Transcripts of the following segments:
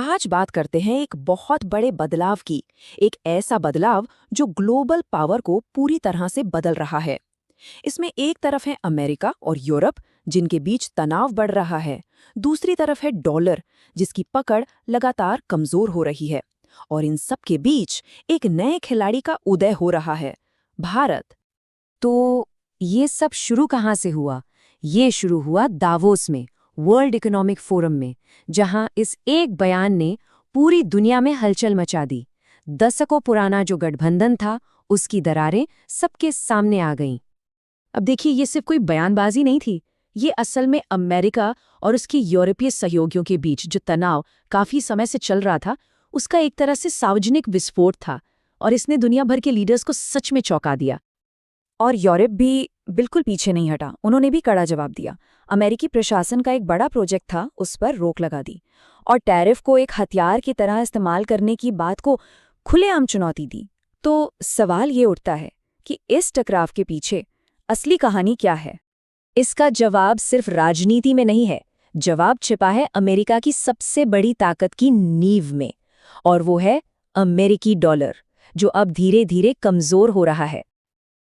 आज बात करते हैं एक बहुत बड़े बदलाव की। एक ऐसा बदलाव जो ग्लोबल पावर को पूरी तरह से बदल रहा है। इसमें एक तरफ है अमेरिका और यूरोप, जिनके बीच तनाव बढ़ रहा है। दूसरी तरफ है डॉलर, जिसकी पकड़ लगातार कमजोर हो रही है। और इन सब के बीच एक नए खिलाड़ी का उदय हो रहा है, भारत। तो ये सब शुरू कहाँ से हुआ? ये शुरू हुआ दावोस में, वर्ल्ड इकोनॉमिक फोरम में, जहां इस एक बयान ने पूरी दुनिया में हलचल मचा दी। दशकों पुराना जो गठबंधन था, उसकी दरारें सबके सामने आ गईं। अब देखिए, ये सिर्फ कोई बयानबाजी नहीं थी। ये असल में अमेरिका और उसके यूरोपीय सहयोगियों के बीच जो तनाव काफी समय से चल रहा था, उसका एक तरह से सार्वजनिक विस्फोट था। और इसने दुनिया भर के लीडर्स को सच में चौंका दिया। और यूरोप भी बिल्कुल पीछे नहीं हटा। उन्होंने भी कड़ा जवाब दिया। अमेरिकी प्रशासन का एक बड़ा प्रोजेक्ट था, उस पर रोक लगा दी और टैरिफ को एक हथियार की तरह इस्तेमाल करने की बात को खुलेआम चुनौती दी। तो सवाल ये उठता है कि इस टकराव के पीछे असली कहानी क्या है? इसका जवाब सिर्फ राजनीति में नहीं है। जवाब छिपा है अमेरिका की सबसे बड़ी ताकत की नींव में, और वो है अमेरिकी डॉलर, जो अब धीरे धीरे कमजोर हो रहा है।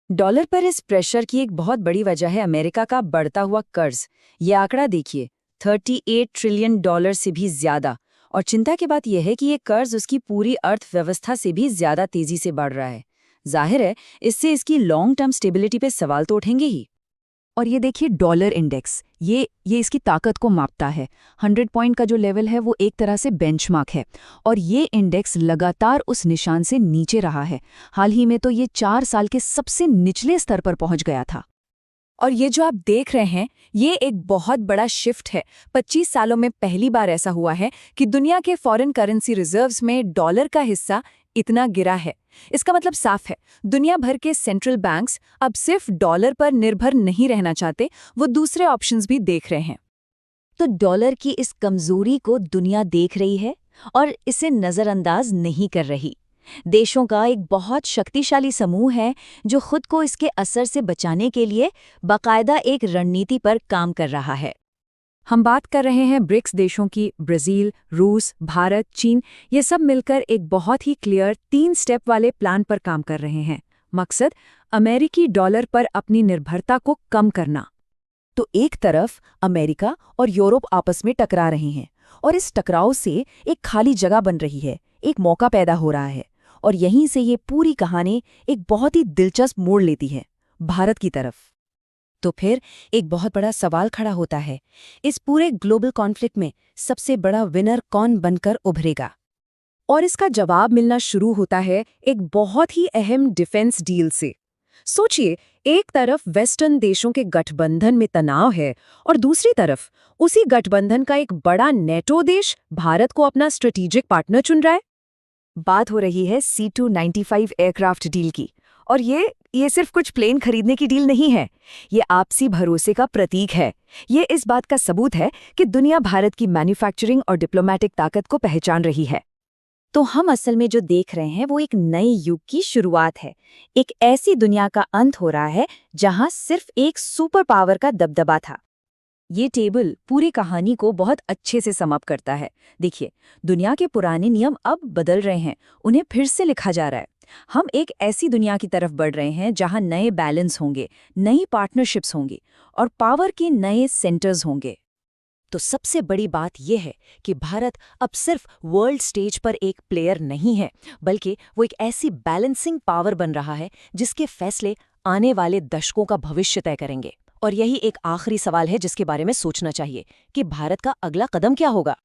डॉलर पर इस प्रेशर की एक बहुत बड़ी वजह है अमेरिका का बढ़ता हुआ कर्ज। ये आंकड़ा देखिए, 38 ट्रिलियन डॉलर से भी ज्यादा। और चिंता की बात यह है कि ये कर्ज उसकी पूरी अर्थव्यवस्था से भी ज्यादा तेजी से बढ़ रहा है। जाहिर है, इससे इसकी लॉन्ग टर्म स्टेबिलिटी पे सवाल तो उठेंगे ही। और ये देखिए डॉलर इंडेक्स, ये इसकी ताकत को मापता है। 100 पॉइंट का जो लेवल है वो एक तरह से बेंचमार्क है, और ये इंडेक्स लगातार उस निशान से नीचे रहा है। हाल ही में तो ये 4 साल के सबसे निचले स्तर पर पहुंच गया था। और ये जो आप देख रहे हैं, ये एक बहुत बड़ा शिफ्ट है। 25 सालों में पहली बार ऐसा हुआ है कि दुनिया के फॉरेन करेंसी रिजर्व्स में डॉलर का हिस्सा इतना गिरा है। इसका मतलब साफ है, दुनिया भर के सेंट्रल बैंक्स अब सिर्फ डॉलर पर निर्भर नहीं रहना चाहते, वो दूसरे ऑप्शंस भी देख रहे हैं। तो डॉलर की इस कमजोरी को दुनिया देख रही है और इसे नज़रअंदाज नहीं कर रही। देशों का एक बहुत शक्तिशाली समूह है जो खुद को इसके असर से बचाने के लिए बाकायदा एक रणनीति पर काम कर रहा है। हम बात कर रहे हैं ब्रिक्स देशों की। ब्राजील, रूस, भारत, चीन, ये सब मिलकर एक बहुत ही क्लियर 3 स्टेप वाले प्लान पर काम कर रहे हैं। मकसद, अमेरिकी डॉलर पर अपनी निर्भरता को कम करना। तो एक तरफ अमेरिका और यूरोप आपस में टकरा रहे हैं, और इस टकराव से एक खाली जगह बन रही है, एक मौका पैदा हो रहा है। और यहीं से ये पूरी कहानी एक बहुत ही दिलचस्प मोड़ लेती है, भारत की तरफ। तो फिर एक बहुत बड़ा सवाल खड़ा होता है, इस पूरे ग्लोबल कॉन्फ्लिक्ट में सबसे बड़ा विनर कौन बनकर उभरेगा? और इसका जवाब मिलना शुरू होता है एक बहुत ही अहम डिफेंस डील से। सोचिए, एक तरफ वेस्टर्न देशों के गठबंधन में तनाव है, और दूसरी तरफ उसी गठबंधन का एक बड़ा नेटो देश भारत को अपना स्ट्रेटेजिक पार्टनर चुन रहा है। बात हो रही है C-295 एयरक्राफ्ट डील की। और ये सिर्फ कुछ प्लेन खरीदने की डील नहीं है, ये आपसी भरोसे का प्रतीक है। ये इस बात का सबूत है कि दुनिया भारत की मैन्युफैक्चरिंग और डिप्लोमैटिक ताकत को पहचान रही है। तो हम असल में जो देख रहे हैं वो एक नए युग की शुरुआत है। एक ऐसी दुनिया का अंत हो रहा है जहां सिर्फ एक सुपर पावर का दबदबा था। ये टेबल पूरी कहानी को बहुत अच्छे से सम अप करता है। देखिए, दुनिया के पुराने नियम अब बदल रहे हैं, उन्हें फिर से लिखा जा रहा है। हम एक ऐसी दुनिया की तरफ बढ़ रहे हैं जहां नए बैलेंस होंगे, नई पार्टनरशिप्स होंगी और पावर के नए सेंटर्स होंगे। तो सबसे बड़ी बात यह है कि भारत अब सिर्फ वर्ल्ड स्टेज पर एक प्लेयर नहीं है, बल्कि वो एक ऐसी बैलेंसिंग पावर बन रहा है जिसके फैसले आने वाले दशकों का भविष्य तय करेंगे। और यही एक आखिरी सवाल है जिसके बारे में सोचना चाहिए कि भारत का अगला कदम क्या होगा।